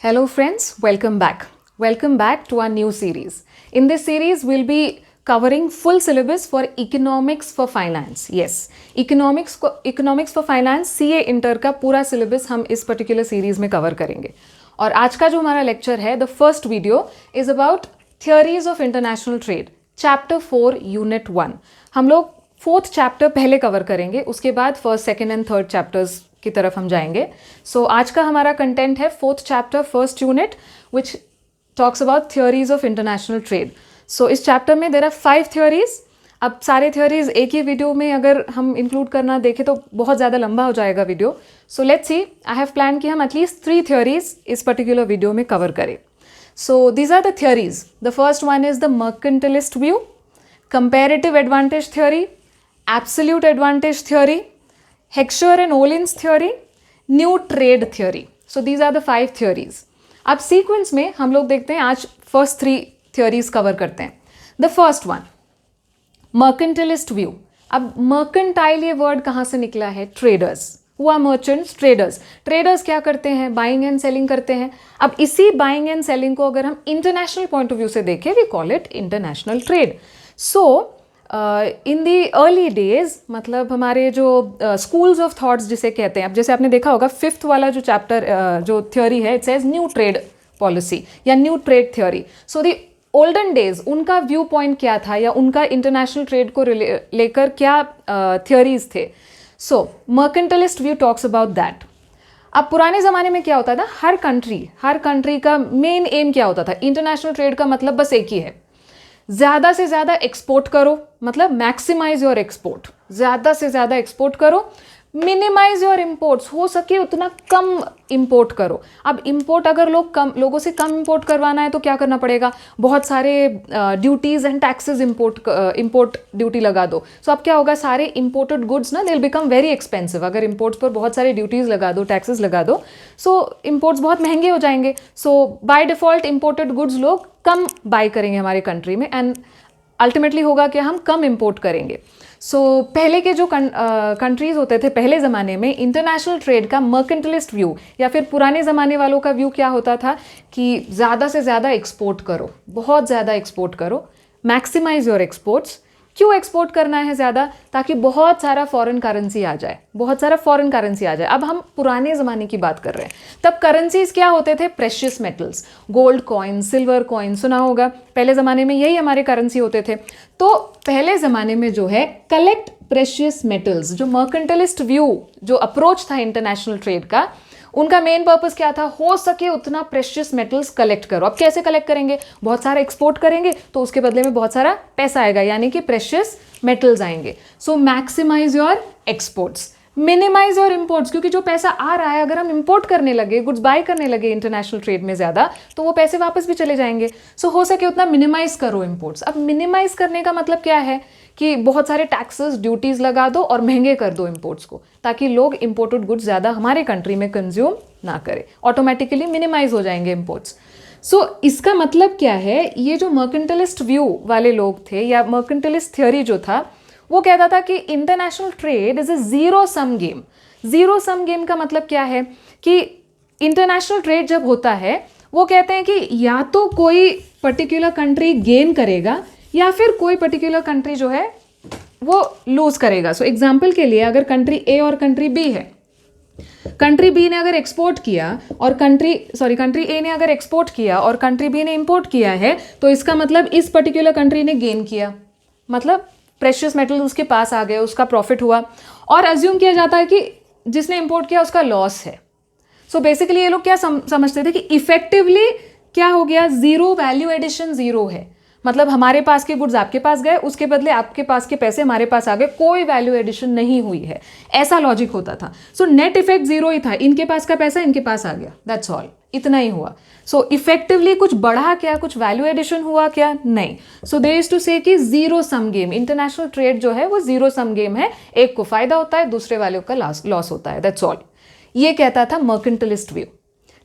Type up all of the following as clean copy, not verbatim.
Hello friends, welcome back. Welcome back to our new series. In this series, we'll be covering full syllabus for economics for finance. Yes, economics for finance CA inter का पूरा syllabus हम इस particular series में cover करेंगे. और आज का जो हमारा lecture है, the first video is about theories of international trade, chapter 4, unit 1. हम लोग फोर्थ चैप्टर पहले कवर करेंगे, उसके बाद first second and third chapters की तरफ हम जाएंगे. सो आज का हमारा कंटेंट है fourth chapter first unit which talks about theories of international trade. So इस चैप्टर में देयर आर 5 थ्योरीज. अब सारे थ्योरीज एक ही वीडियो में अगर हम इंक्लूड करना देखें तो बहुत ज़्यादा लंबा हो जाएगा video. So let's see, I have plan कि हम एटलीस्ट 3 थ्योरीज इस पर्टिकुलर वीडियो में कवर करें. So these are the theories. The first one is the mercantilist view, comparative advantage theory, absolute advantage theory, Heckscher and Ohlins theory, new trade theory. So these are the 5 theories. अब sequence में हम लोग देखते हैं, आज first 3 theories cover करते हैं. The first one, mercantilist view. अब mercantile ये word कहाँ से निकला है? Traders. Who are merchants? Traders. Traders क्या करते हैं? Buying and selling करते हैं. अब इसी buying and selling को अगर हम international point of view से देखें, we call it international trade. So in the early days, मतलब हमारे जो स्कूल्स ऑफ थॉट्स जिसे कहते हैं, अब जैसे आपने देखा होगा 5th वाला जो चैप्टर जो थ्योरी है, it says new trade policy या न्यू ट्रेड थ्योरी. सो दी ओल्डन डेज उनका व्यू पॉइंट क्या था या उनका इंटरनेशनल ट्रेड को लेकर क्या थ्योरीज थे. So mercantilist view talks about that. अब पुराने ज़माने में क्या होता था, हर कंट्री का मेन एम क्या होता था? इंटरनेशनल ट्रेड का मतलब बस एक ही है, ज़्यादा से ज़्यादा एक्सपोर्ट करो, मतलब मैक्सिमाइज योर एक्सपोर्ट. ज़्यादा से ज़्यादा एक्सपोर्ट करो, मिनिमाइज योर इम्पोर्ट्स, हो सके उतना कम इंपोर्ट करो. अब इंपोर्ट अगर लोगों से कम इंपोर्ट करवाना है तो क्या करना पड़ेगा? बहुत सारे duties and taxes import duty लगा दो. सो अब क्या होगा, सारे इंपोर्टेड गुड्स ना, they will become very expensive. अगर इंपोर्ट्स पर बहुत सारे ड्यूटीज़ लगा दो, टैक्सेस लगा दो, सो इंपोर्ट्स बहुत महंगे हो जाएंगे. सो बाय डिफ़ॉल्ट इंपोर्टेड गुड्स लोग कम बाय करेंगे हमारे कंट्री में, एंड अल्टीमेटली होगा कि हम कम इंपोर्ट करेंगे. सो पहले के जो कंट्रीज़ होते थे पहले ज़माने में, इंटरनेशनल ट्रेड का मर्केंटलिस्ट व्यू या फिर पुराने ज़माने वालों का व्यू क्या होता था कि ज़्यादा से ज़्यादा एक्सपोर्ट करो, बहुत ज़्यादा एक्सपोर्ट करो, मैक्सिमाइज योर एक्सपोर्ट्स. क्यों एक्सपोर्ट करना है ज़्यादा? ताकि बहुत सारा फॉरेन करेंसी आ जाए, अब हम पुराने ज़माने की बात कर रहे हैं. तब करेंसीज क्या होते थे? Precious metals, gold coin, silver coin, सुना होगा. पहले ज़माने में यही हमारे करेंसी होते थे. तो पहले ज़माने में जो है, कलेक्ट प्रेशियस मेटल्स. जो मर्केंटलिस्ट व्यू, जो अप्रोच था इंटरनेशनल ट्रेड का, उनका मेन पर्पस क्या था? हो सके उतना प्रेशियस मेटल्स कलेक्ट करो. अब कैसे कलेक्ट करेंगे? बहुत सारा एक्सपोर्ट करेंगे तो उसके बदले में बहुत सारा पैसा आएगा, यानी कि प्रेशियस मेटल्स आएंगे. So maximise your exports, minimise your imports. क्योंकि जो पैसा आ रहा है, अगर हम इंपोर्ट करने लगे, गुड्स बाय करने लगे इंटरनेशनल ट्रेड में ज़्यादा, तो वो पैसे वापस भी चले जाएंगे. सो हो सके उतना मिनिमाइज करो इंपोर्ट्स. अब मिनिमाइज करने का मतलब क्या है कि बहुत सारे टैक्सेस, ड्यूटीज़ लगा दो और महंगे कर दो इंपोर्ट्स को, ताकि लोग इंपोर्टेड गुड्स ज़्यादा हमारे कंट्री में कंज्यूम ना करें. ऑटोमेटिकली मिनिमाइज हो जाएंगे इंपोर्ट्स. सो इसका मतलब क्या है? ये जो मर्केंटलिस्ट व्यू वाले लोग थे या मर्केंटलिस्ट थ्योरी जो था, वो कहता था कि international trade is a zero sum game. Zero sum game का मतलब क्या है कि इंटरनेशनल ट्रेड जब होता है, वो कहते हैं कि या तो कोई पर्टिकुलर कंट्री गेन करेगा या फिर कोई पर्टिकुलर कंट्री जो है वो लूज करेगा. सो एग्जाम्पल के लिए, अगर कंट्री ए और कंट्री बी है, कंट्री बी ने अगर एक्सपोर्ट किया और कंट्री ए ने अगर एक्सपोर्ट किया और कंट्री बी ने इंपोर्ट किया है, तो इसका मतलब इस पर्टिकुलर कंट्री ने गेन किया, मतलब प्रेशियस मेटल उसके पास आ गए, उसका प्रॉफिट हुआ. और अज्यूम किया जाता है कि जिसने इंपोर्ट किया उसका लॉस है. सो बेसिकली ये लोग क्या समझते थे कि इफेक्टिवली क्या हो गया, जीरो वैल्यू एडिशन, जीरो है. मतलब हमारे पास के गुड्स आपके पास गए, उसके बदले आपके पास के पैसे हमारे पास आ गए, कोई वैल्यू एडिशन नहीं हुई है. ऐसा लॉजिक होता था. सो नेट इफेक्ट जीरो ही था, इनके पास का पैसा इनके पास आ गया, दैट्स ऑल, इतना ही हुआ. सो इफेक्टिवली कुछ बढ़ा क्या, कुछ वैल्यू एडिशन हुआ क्या? नहीं. सो दे यूज्ड टू से कि zero sum game. International trade जो है वो जीरो सम गेम है, एक को फायदा होता है, दूसरे वाले का लॉस होता है, दैट्स ऑल. ये कहता था मर्केंटलिस्ट व्यू.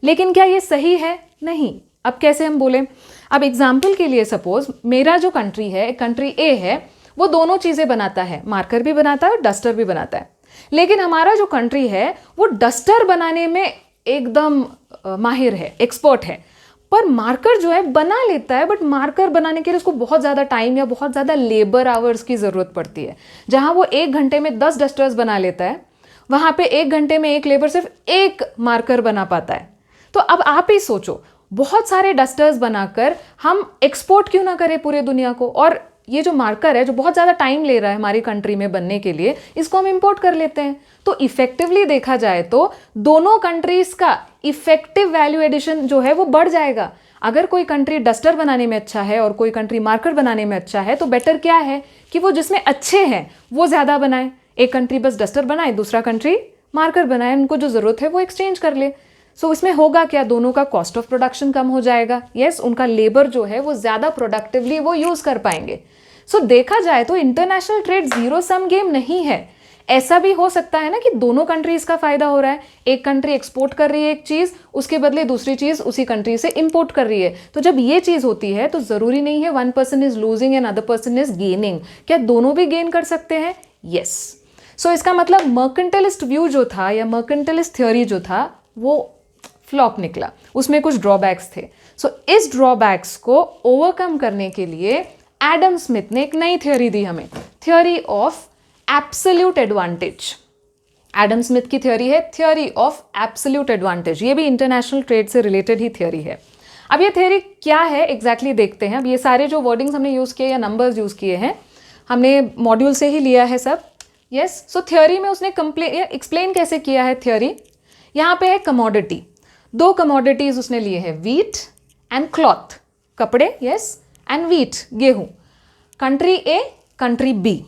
लेकिन क्या ये सही है? नहीं. अब कैसे हम बोलें? अब एग्जाम्पल के लिए सपोज मेरा जो कंट्री है, कंट्री ए है, वो दोनों चीज़ें बनाता है, मार्कर भी बनाता है और डस्टर भी बनाता है. लेकिन हमारा जो कंट्री है वो डस्टर बनाने में एकदम माहिर है, एक्सपर्ट है, पर मार्कर जो है बना लेता है, बट मार्कर बनाने के लिए उसको बहुत ज़्यादा टाइम या बहुत ज़्यादा लेबर आवर्स की ज़रूरत पड़ती है। जहाँ वो 1 घंटे में 10 डस्टर्स बना लेता है, वहाँ पे 1 घंटे में एक लेबर सिर्फ 1 मार्कर बना पाता है। तो अब आप ही सोचो, बहुत सारे डस्टर्स बनाकर हम एक्सपोर्ट क्यों ना करें पूरे दुनिया को, और ये जो मार्कर है जो बहुत ज़्यादा टाइम ले रहा है हमारी कंट्री में बनने के लिए, इसको हम इंपोर्ट कर लेते हैं। तो इफेक्टिवली देखा जाए तो दोनों कंट्रीज का इफेक्टिव वैल्यू एडिशन जो है वो बढ़ जाएगा। अगर कोई कंट्री डस्टर बनाने में अच्छा है और कोई कंट्री मार्कर बनाने में अच्छा है, तो बेटर क्या है कि वो जिसमें अच्छे हैं वो ज़्यादा बनाए। एक कंट्री बस डस्टर बनाए, दूसरा कंट्री मार्कर बनाए, उनको जो ज़रूरत है वो एक्सचेंज कर ले। सो इसमें होगा क्या, दोनों का कॉस्ट ऑफ प्रोडक्शन कम हो जाएगा। यस, उनका लेबर जो है वो ज़्यादा प्रोडक्टिवली वो यूज़ कर पाएंगे। सो देखा जाए तो international trade zero sum game नहीं है। ऐसा भी हो सकता है ना कि दोनों कंट्रीज का फायदा हो रहा है, एक कंट्री एक्सपोर्ट कर रही है एक चीज़, उसके बदले दूसरी चीज़ उसी कंट्री से इंपोर्ट कर रही है। तो जब ये चीज़ होती है तो ज़रूरी नहीं है one person is losing and other person is gaining. क्या दोनों भी गेन कर सकते हैं? यस। सो इसका मतलब मर्केंटलिस्ट व्यू जो था या मर्केंटलिस्ट थ्योरी जो था वो फ्लॉप निकला, उसमें कुछ ड्रॉबैक्स थे। सो इस ड्रॉबैक्स को ओवरकम करने के लिए एडम स्मिथ ने एक नई थ्योरी दी हमें, theory of absolute advantage. Adam Smith की थ्योरी है थ्योरी ऑफ एब्सोल्यूट एडवांटेज। ये भी इंटरनेशनल ट्रेड से रिलेटेड ही थ्योरी है। अब ये थ्योरी क्या है एग्जैक्टली देखते हैं। अब ये सारे जो वर्डिंग्स हमने यूज़ किए या नंबर्स यूज़ किए हैं हमने मॉड्यूल से ही लिया है सब। यस, सो थ्योरी में उसने एक्सप्लेन कैसे किया है थ्योरी। यहाँ पे है कमोडिटी, 2 कमोडिटीज उसने लिए हैं, व्हीट एंड क्लॉथ, कपड़े, यस, एंड व्हीट, गेहूं। Country A, country B.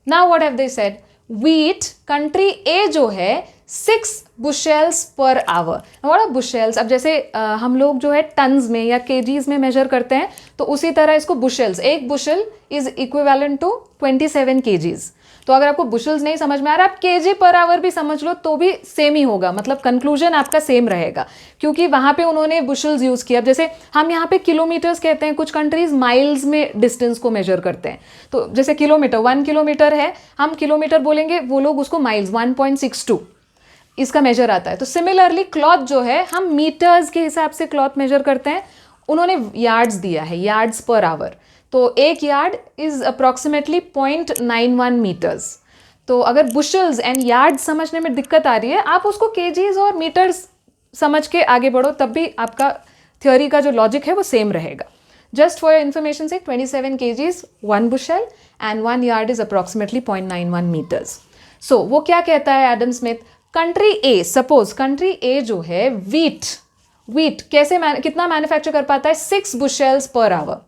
Now what have they said, wheat country A जो है 6 बुशेल्स पर आवर। What are बुशेल्स? अब जैसे हम लोग जो है टन्स में या केजीज में मेजर करते हैं, तो उसी तरह इसको बुशेल्स, एक bushel is equivalent to 27 kgs. तो अगर आपको बुशल्स नहीं समझ में आ रहा, आप केजी पर आवर भी समझ लो तो भी सेम ही होगा, मतलब कंक्लूजन आपका सेम रहेगा, क्योंकि वहां पे उन्होंने बुशल्स यूज किया। अब जैसे हम यहाँ पे किलोमीटर्स कहते हैं, कुछ कंट्रीज माइल्स में डिस्टेंस को मेजर करते हैं। तो जैसे किलोमीटर, 1 किलोमीटर है, हम किलोमीटर बोलेंगे, वो लोग उसको माइल्स 1.62 इसका मेजर आता है। तो सिमिलरली क्लॉथ जो है हम मीटर्स के हिसाब से क्लॉथ मेजर करते हैं, उन्होंने यार्ड्स दिया है, यार्ड्स पर आवर। तो एक यार्ड इज अप्रॉक्सीमेटली 0.91 मीटर्स। तो अगर बुशल्स एंड यार्ड समझने में दिक्कत आ रही है, आप उसको केजीज और मीटर्स समझ के आगे बढ़ो, तब भी आपका थ्योरी का जो लॉजिक है वो सेम रहेगा। जस्ट फॉर योर इन्फॉर्मेशन से 27 KGs 1 bushel and 1 yard is approximately 0.91 metres. So वो क्या कहता है Adam Smith, country A, suppose country A जो है व्हीट कैसे कितना मैन्युफैक्चर कर पाता है, 6 बुशेल्स पर आवर।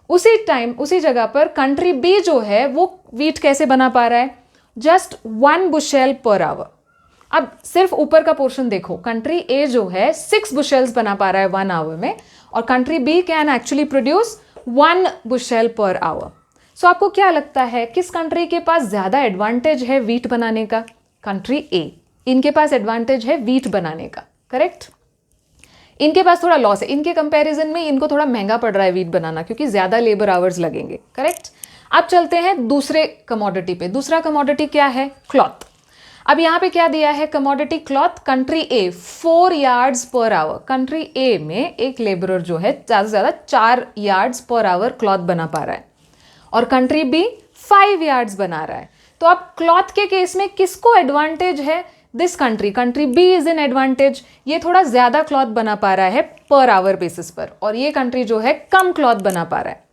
उसी जगह पर कंट्री बी जो है वो व्हीट कैसे बना पा रहा है, जस्ट 1 बुशेल पर आवर। अब सिर्फ ऊपर का पोर्शन देखो, कंट्री ए जो है 6 बुशेल्स बना पा रहा है 1 आवर में, और country B can actually produce 1 bushel per hour. So आपको क्या लगता है किस कंट्री के पास ज्यादा एडवांटेज है व्हीट बनाने का? कंट्री ए, इनके पास एडवांटेज है व्हीट बनाने का, करेक्ट। इनके पास थोड़ा लॉस है, इनके कंपैरिजन में इनको थोड़ा महंगा पड़ रहा है व्हीट बनाना, क्योंकि ज्यादा लेबर आवर्स लगेंगे, करेक्ट। अब चलते हैं दूसरे कमोडिटी पे। दूसरा कमोडिटी क्या है? क्लॉथ। अब यहाँ पे क्या दिया है कमोडिटी क्लॉथ, कंट्री ए 4 यार्ड्स पर आवर। कंट्री ए में एक लेबरर जो है ज़्यादा से ज़्यादा 4 यार्ड्स पर आवर क्लॉथ बना पा रहा है, और कंट्री बी 5 यार्ड्स बना रहा है। तो अब क्लॉथ के केस में किसको एडवांटेज है? This country B is in advantage, ये थोड़ा ज़्यादा क्लॉथ बना पा रहा है पर आवर बेसिस पर, और ये कंट्री जो है कम क्लॉथ बना पा रहा है।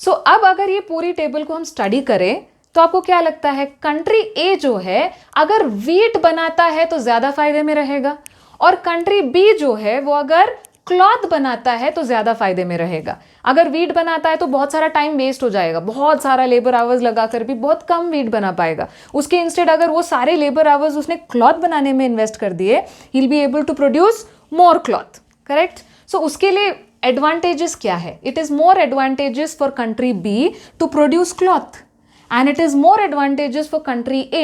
सो अब अगर ये पूरी टेबल को हम स्टडी करें तो आपको क्या लगता है, कंट्री ए जो है अगर व्हीट बनाता है तो ज्यादा फायदे में रहेगा, और कंट्री बी जो है वो अगर क्लॉथ बनाता है तो ज्यादा फायदे में रहेगा। अगर व्हीट बनाता है तो बहुत सारा टाइम वेस्ट हो जाएगा, बहुत सारा लेबर आवर्स लगाकर भी बहुत कम व्हीट बना पाएगा। उसके इंस्टेड अगर वो सारे लेबर आवर्स उसने क्लॉथ बनाने में इन्वेस्ट कर दिए, he will be able to produce more cloth, correct. So उसके लिए एडवांटेजेस क्या है? It is more advantages for country B to produce cloth, and it is more advantageous for country A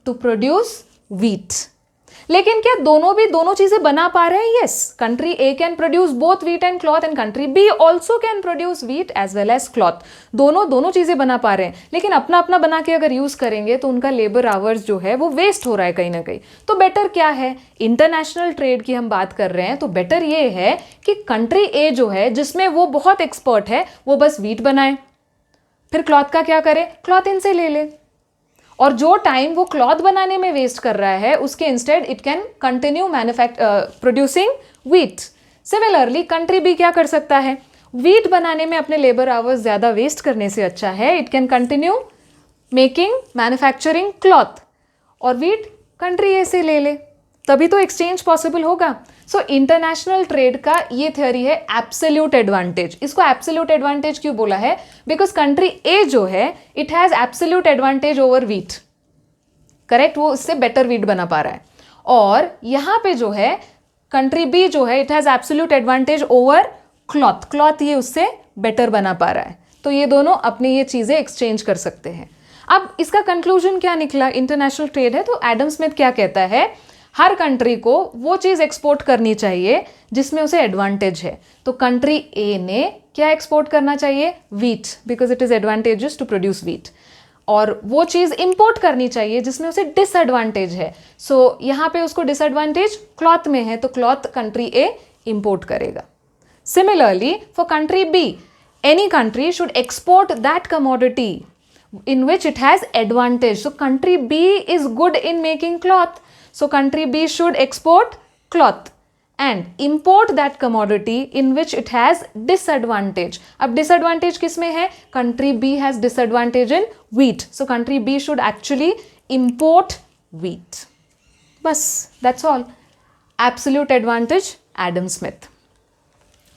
to produce wheat. लेकिन क्या दोनों भी दोनों चीजें बना पा रहे हैं? Yes, country A can produce both wheat and cloth and country B also can produce wheat as well as cloth. दोनों दोनों चीजें बना पा रहे हैं, लेकिन अपना अपना बना के अगर यूज करेंगे तो उनका लेबर आवर्स जो है वो वेस्ट हो रहा है कहीं ना कहीं। तो बेटर क्या है? इंटरनेशनल ट्रेड की हम बात कर रहे हैं तो बेटर ये है कि कंट्री ए जो है जिसमें वो बहुत एक्सपर्ट है वो बस व्हीट बनाए, फिर क्लॉथ का क्या करे? क्लॉथ इनसे ले ले, और जो टाइम वो क्लॉथ बनाने में वेस्ट कर रहा है उसके instead it can continue producing wheat. Similarly country B क्या कर सकता है? व्हीट बनाने में अपने लेबर आवर्स ज्यादा वेस्ट करने से अच्छा है it can continue making manufacturing cloth, और व्हीट कंट्री ए से ले ले, तभी तो एक्सचेंज पॉसिबल होगा। सो इंटरनेशनल ट्रेड का ये थ्योरी है एब्सोल्यूट एडवांटेज। इसको एब्सोल्यूट एडवांटेज क्यों बोला है? बिकॉज कंट्री ए जो है it has absolute advantage over wheat, correct, वो इससे बेटर व्हीट बना पा रहा है, और यहां पे जो है कंट्री बी जो है it has absolute advantage over cloth, cloth ये उससे बेटर बना पा रहा है। तो ये दोनों अपनी ये चीजें एक्सचेंज कर सकते हैं। अब इसका कंक्लूजन क्या निकला? इंटरनेशनल ट्रेड है तो एडम स्मिथ क्या कहता है? हर कंट्री को वो चीज एक्सपोर्ट करनी चाहिए जिसमें उसे एडवांटेज है। तो कंट्री ए ने क्या एक्सपोर्ट करना चाहिए? Wheat, because it is advantages to produce wheat, और वो चीज इंपोर्ट करनी चाहिए जिसमें उसे डिसएडवांटेज है। सो यहां पे उसको डिसएडवांटेज क्लॉथ में है तो क्लॉथ कंट्री ए इंपोर्ट करेगा। Similarly for country B, any country should export that commodity in which it has advantage. So country B is good in making cloth, so country B should export cloth and import that commodity in which it has disadvantage. अब disadvantage किस में है? country B has disadvantage in wheat, so country B should actually import wheat. बस that's all. Absolute advantage Adam Smith.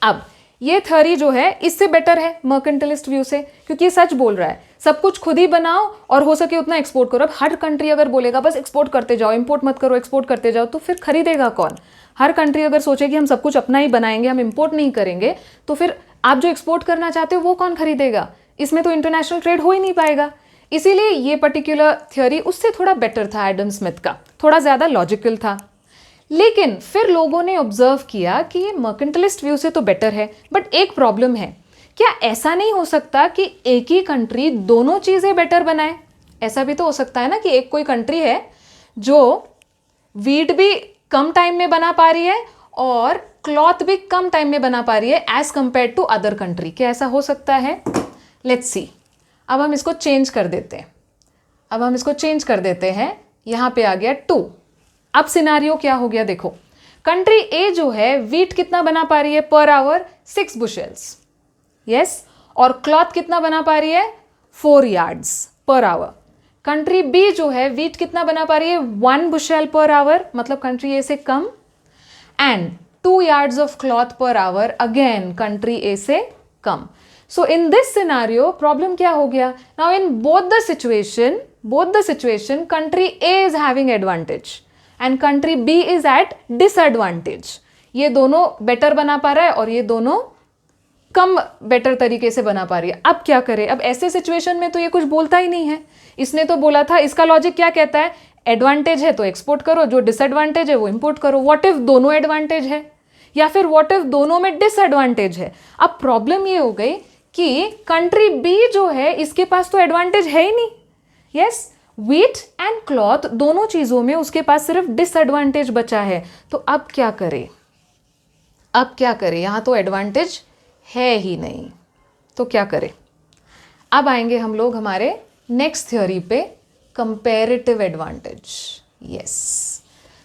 अब ये theory जो है इससे बेटर है मर्केंटलिस्ट व्यू से, क्योंकि ये सच बोल रहा है सब कुछ खुद ही बनाओ और हो सके उतना एक्सपोर्ट करो। अब हर कंट्री अगर बोलेगा बस एक्सपोर्ट करते जाओ, इंपोर्ट मत करो, एक्सपोर्ट करते जाओ, तो फिर खरीदेगा कौन? हर कंट्री अगर सोचे कि हम सब कुछ अपना ही बनाएंगे, हम इंपोर्ट नहीं करेंगे, तो फिर आप जो एक्सपोर्ट करना चाहते हो वो कौन खरीदेगा? इसमें तो इंटरनेशनल ट्रेड हो ही नहीं पाएगा। इसीलिए ये पर्टिकुलर थ्योरी उससे थोड़ा बेटर था, एडम स्मिथ का थोड़ा ज्यादा लॉजिकल था। लेकिन फिर लोगों ने ऑब्जर्व किया कि ये मर्केंटलिस्ट व्यू से तो बेटर है, बट एक प्रॉब्लम है। क्या ऐसा नहीं हो सकता कि एक ही कंट्री दोनों चीजें बेटर बनाए? ऐसा भी तो हो सकता है ना कि एक कोई कंट्री है जो व्हीट भी कम टाइम में बना पा रही है और क्लॉथ भी कम टाइम में बना पा रही है as compare to other country. क्या ऐसा हो सकता है? Let's see. अब हम इसको चेंज कर देते हैं। यहां पे आ गया 2। अब सिनारियो क्या हो गया देखो, कंट्री ए जो है व्हीट कितना बना पा रही है पर आवर? 6 बुशेल्स, यस, और क्लॉथ कितना बना पा रही है? 4 yards per hour. Country B जो है व्हीट कितना बना पा रही है? 1 बुशेल पर आवर, मतलब कंट्री ए से कम, and 2 yards of cloth per hour, again country A से कम। So in this scenario problem क्या हो गया? Now in both the situation country A is having advantage and country B is at disadvantage. ये दोनों better बना पा रहा है और ये दोनों कम बेटर तरीके से बना पा रही है। अब क्या करे? अब ऐसे सिचुएशन में तो ये कुछ बोलता ही नहीं है। इसने तो बोला था, इसका लॉजिक क्या कहता है? एडवांटेज है तो एक्सपोर्ट करो, जो डिसएडवांटेज है वो इंपोर्ट करो। व्हाट इफ दोनों एडवांटेज है, या फिर व्हाट इफ दोनों में डिसएडवांटेज है? अब प्रॉब्लम ये हो गई कि कंट्री बी जो है इसके पास तो एडवांटेज है ही नहीं। यस, व्हीट एंड क्लॉथ दोनों चीजों में उसके पास सिर्फ डिसएडवांटेज बचा है। तो अब क्या करे? यहां तो एडवांटेज है ही नहीं, तो क्या करें? अब आएंगे हम लोग हमारे नेक्स्ट थ्योरी पे, कंपैरेटिव एडवांटेज। यस,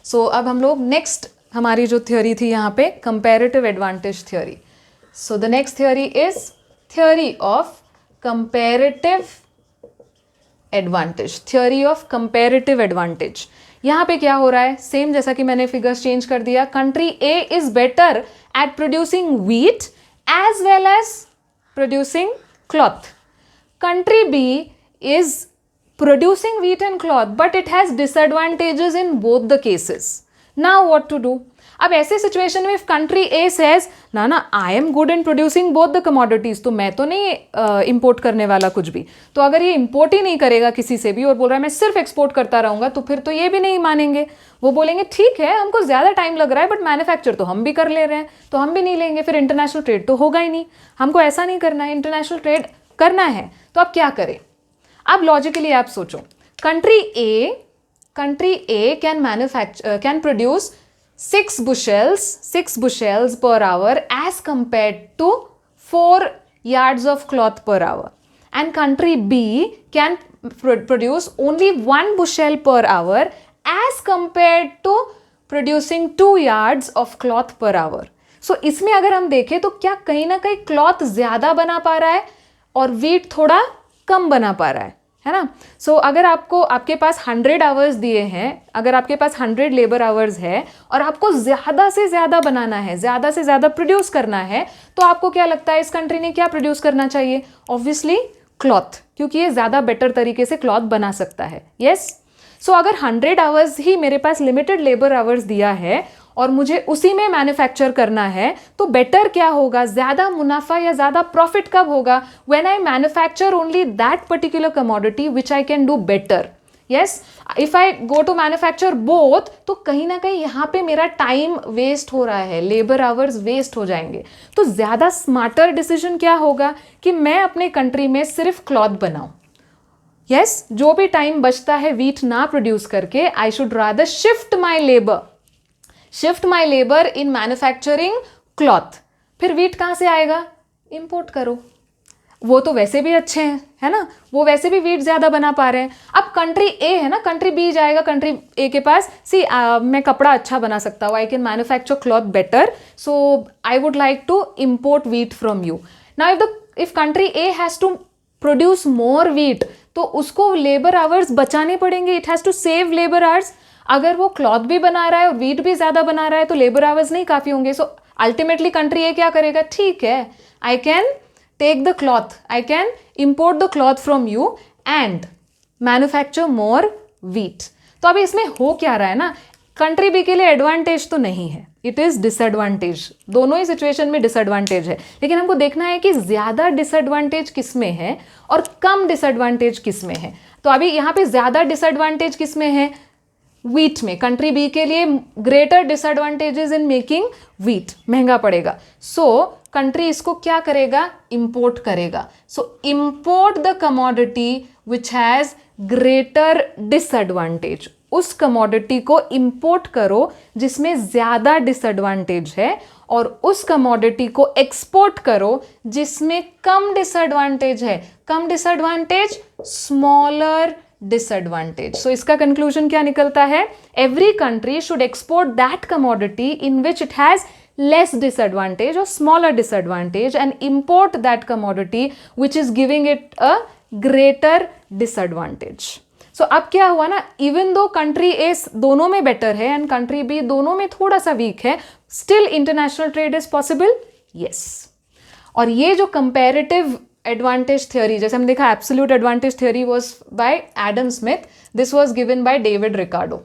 सो अब हम लोग नेक्स्ट, हमारी जो थ्योरी थी यहाँ पे comparative advantage theory. So the next theory is theory of comparative advantage. यहाँ पे क्या हो रहा है? सेम जैसा कि मैंने फिगर्स चेंज कर दिया। Country A is better at producing wheat as well as producing cloth. Country B is producing wheat and cloth, but it has disadvantages in both the cases. Now what to do? अब ऐसे situation में if country A says ना ना I am good in producing both the commodities, तो मैं तो नहीं import करने वाला कुछ भी, तो अगर ये इंपोर्ट ही नहीं करेगा किसी से भी और बोल रहा है मैं सिर्फ एक्सपोर्ट करता रहूंगा, तो फिर तो ये भी नहीं मानेंगे। वो बोलेंगे ठीक है हमको ज़्यादा टाइम लग रहा है बट मैन्युफैक्चर तो हम भी कर ले रहे हैं, तो हम भी नहीं लेंगे, फिर इंटरनेशनल ट्रेड तो होगा ही नहीं। हमको ऐसा नहीं करना है, इंटरनेशनल ट्रेड करना है, तो अब क्या करें? अब लॉजिकली आप सोचो, country A can produce 6 bushels per hour as compared to 4 yards of cloth per hour, and country B can produce only 1 bushel per hour as compared to producing 2 yards of cloth per hour. So इसमें अगर हम देखें तो क्या कहीं ना कहीं cloth ज़्यादा बना पा रहा है और वीट थोड़ा कम बना पा रहा है ना? सो अगर आपके पास 100 आवर्स दिए हैं, अगर आपके पास 100 लेबर आवर्स है और आपको ज़्यादा से ज़्यादा बनाना है, ज़्यादा से ज़्यादा प्रोड्यूस करना है, तो आपको क्या लगता है इस कंट्री ने क्या प्रोड्यूस करना चाहिए? ऑब्वियसली क्लॉथ, क्योंकि ये ज़्यादा बेटर तरीके से क्लॉथ बना सकता है। यस, सो अगर 100 आवर्स ही मेरे पास लिमिटेड लेबर आवर्स दिया है और मुझे उसी में मैन्युफैक्चर करना है, तो बेटर क्या होगा? ज़्यादा मुनाफा या ज़्यादा प्रॉफिट कब होगा? When I manufacture only that particular commodity which I can do better. Yes, if I go to manufacture both, तो कहीं ना कहीं यहाँ पे मेरा टाइम वेस्ट हो रहा है, लेबर आवर्स वेस्ट हो जाएंगे। तो ज़्यादा स्मार्टर डिसीजन क्या होगा कि मैं अपने कंट्री में सिर्फ क्लॉथ बनाऊं। यस, जो भी टाइम बचता है वीट ना प्रोड्यूस करके, I should rather shift my labour in manufacturing cloth. फिर वीट कहाँ से आएगा? इंपोर्ट करो, वो तो वैसे भी अच्छे हैं, है ना? वो वैसे भी वीट ज़्यादा बना पा रहे हैं। अब कंट्री ए है ना, कंट्री बी जाएगा कंट्री ए के पास, मैं कपड़ा अच्छा बना सकता हूँ, I can manufacture cloth better, so I would like to import wheat from you. Now if country A has to produce more wheat, तो उसको लेबर आवर्स बचाने पड़ेंगे, it has to save labour hours. अगर वो cloth भी बना रहा है और वीट भी ज़्यादा बना रहा है तो लेबर आवर्स नहीं काफ़ी होंगे। सो अल्टीमेटली कंट्री ए क्या करेगा? ठीक है, I can take the cloth, I can import the cloth from you and manufacture more wheat. तो अभी इसमें हो क्या रहा है ना, कंट्री बी के लिए एडवांटेज तो नहीं है, इट इज़ डिसएडवांटेज। दोनों ही सिचुएशन में डिसएडवांटेज है, लेकिन हमको देखना है कि ज़्यादा डिसएडवांटेज किस में है और कम डिसएडवांटेज किस में है। तो अभी यहाँ पे ज़्यादा डिसएडवांटेज किस में है? वीट में। कंट्री बी के लिए greater disadvantages in making wheat, महंगा पड़ेगा। सो कंट्री इसको क्या करेगा? इंपोर्ट करेगा। So import the commodity which has greater disadvantage. उस कमोडिटी को इंपोर्ट करो जिसमें ज़्यादा डिसएडवांटेज है, और उस कमोडिटी को एक्सपोर्ट करो जिसमें कम डिसएडवांटेज है। कम डिसएडवांटेज, स्मॉलर डिसएडवांटेज। सो इसका कंक्लूजन क्या निकलता है? Every country should export that commodity in which it has less disadvantage or smaller disadvantage and import that commodity which is giving it a greater disadvantage. So अब क्या हुआ ना, even though country A दोनों में better है and country B दोनों में थोड़ा सा weak है, still international trade is possible? Yes. और ये जो comparative advantage theory, जैसे हम देखा absolute advantage theory was by Adam Smith, this was given by David Ricardo.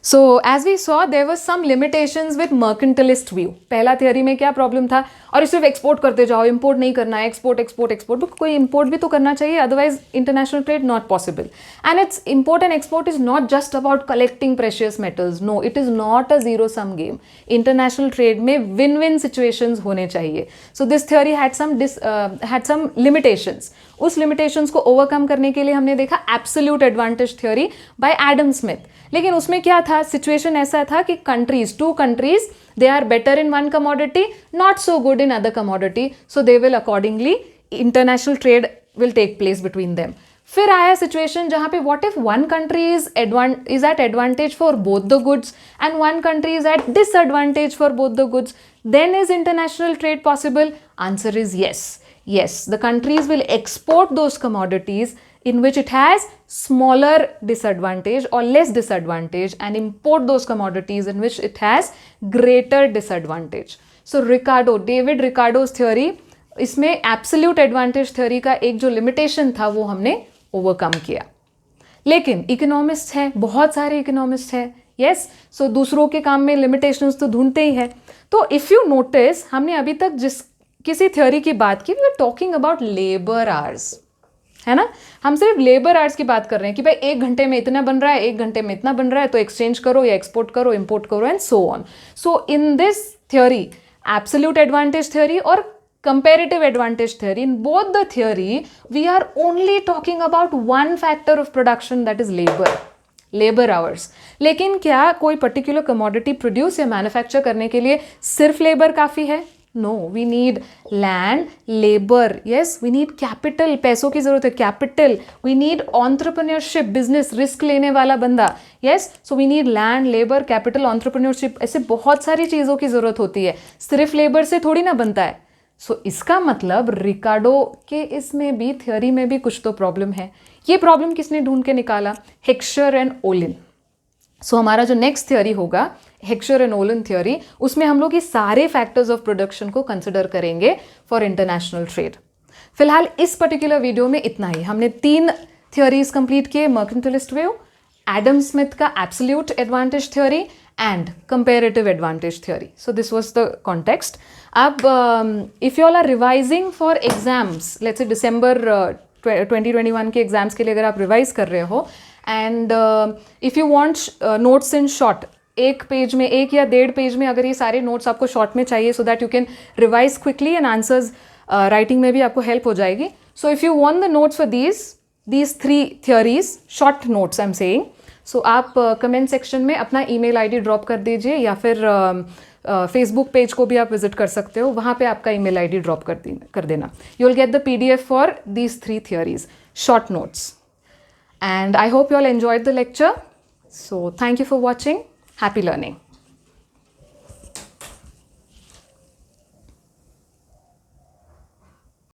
So as we saw, there was some limitations with mercantilist view. पहला theory में क्या problem था? और सिर्फ एक्सपोर्ट करते जाओ, इंपोर्ट नहीं करना है, एक्सपोर्ट, कोई इंपोर्ट भी तो करना चाहिए, otherwise international trade not possible. And it's import and export is not just about collecting precious metals, no, it is not a zero sum game. International trade में विन विन सिचुएशंस होने चाहिए। So this theory had some limitations. उस limitations को overcome करने के लिए हमने देखा absolute advantage theory by Adam Smith. लेकिन उसमें क्या था, सिचुएशन ऐसा था कि two countries they are better in one commodity, not so good in other commodity, so they will accordingly international trade will take place between them. फिर आया situation जहाँ पे what if one country is at advantage for both the goods and one country is at disadvantage for both the goods, then is international trade possible? Answer is yes. Yes, the countries will export those commodities in which it has smaller disadvantage or less disadvantage and import those commodities in which it has greater disadvantage. So David Ricardo's theory, इसमें absolute advantage theory का एक जो limitation था वो हमने overcome किया। लेकिन economist हैं, बहुत सारे इकोनॉमिस्ट हैं, यस, सो दूसरों के काम में लिमिटेशंस तो ढूंढते ही है। तो इफ़ यू नोटिस, हमने अभी तक जिस किसी थ्योरी की बात की, we are talking about labour hours, है ना, हम सिर्फ लेबर आवर्स की बात कर रहे हैं कि भाई 1 घंटे में इतना बन रहा है, 1 घंटे में इतना बन रहा है, तो एक्सचेंज करो या एक्सपोर्ट करो, इंपोर्ट करो and so on. So in this theory, absolute advantage theory और comparative advantage theory, in both the theory we are only talking about one factor of production, that is labor hours। लेकिन क्या कोई particular commodity produce या manufacture करने के लिए सिर्फ labour काफ़ी है? No, we need land, labour, yes, we need capital, पैसों की ज़रूरत है, capital, we need entrepreneurship, business, risk लेने वाला बंदा, yes, so we need land, labour, capital, entrepreneurship, ऐसे बहुत सारी चीज़ों की ज़रूरत होती है, सिर्फ लेबर से थोड़ी ना बनता है। सो इसका मतलब रिकार्डो के इसमें भी, थ्योरी में भी कुछ तो प्रॉब्लम है। ये प्रॉब्लम किसने ढूंढ के निकाला? हेक्सचर एंड ओलिन। सो हमारा जो नेक्स्ट थ्योरी होगा, हेक्सचर एंड ओलिन थ्योरी, उसमें हम लोग ये सारे फैक्टर्स ऑफ प्रोडक्शन को कंसिडर करेंगे फॉर इंटरनेशनल ट्रेड। फिलहाल इस पर्टिकुलर वीडियो में इतना ही। हमने 3 थ्योरीज कंप्लीट किए, मर्केंटिलिस्ट वेव, एडम स्मिथ का absolute advantage theory and comparative advantage theory. So this was the context. अब if you all are revising for exams, let's say December 2021 के exams के लिए अगर आप रिवाइज कर रहे हो, and if you want notes in short, 1 page में, 1 या 1.5 पेज में अगर ये सारे नोट्स आपको शॉर्ट में चाहिए, so that you can revise quickly and answers writing में भी आपको हेल्प हो जाएगी। So if you want the notes for these 3 theories, short notes I'm saying, सो आप कमेंट सेक्शन में अपना ईमेल आईडी ड्रॉप कर दीजिए, या फिर फेसबुक पेज को भी आप विजिट कर सकते हो, वहाँ पे आपका ईमेल आईडी ड्रॉप कर देना। You will get the PDF for these 3 theories, short notes. And I hope you all enjoyed the lecture. So thank you for watching, happy learning.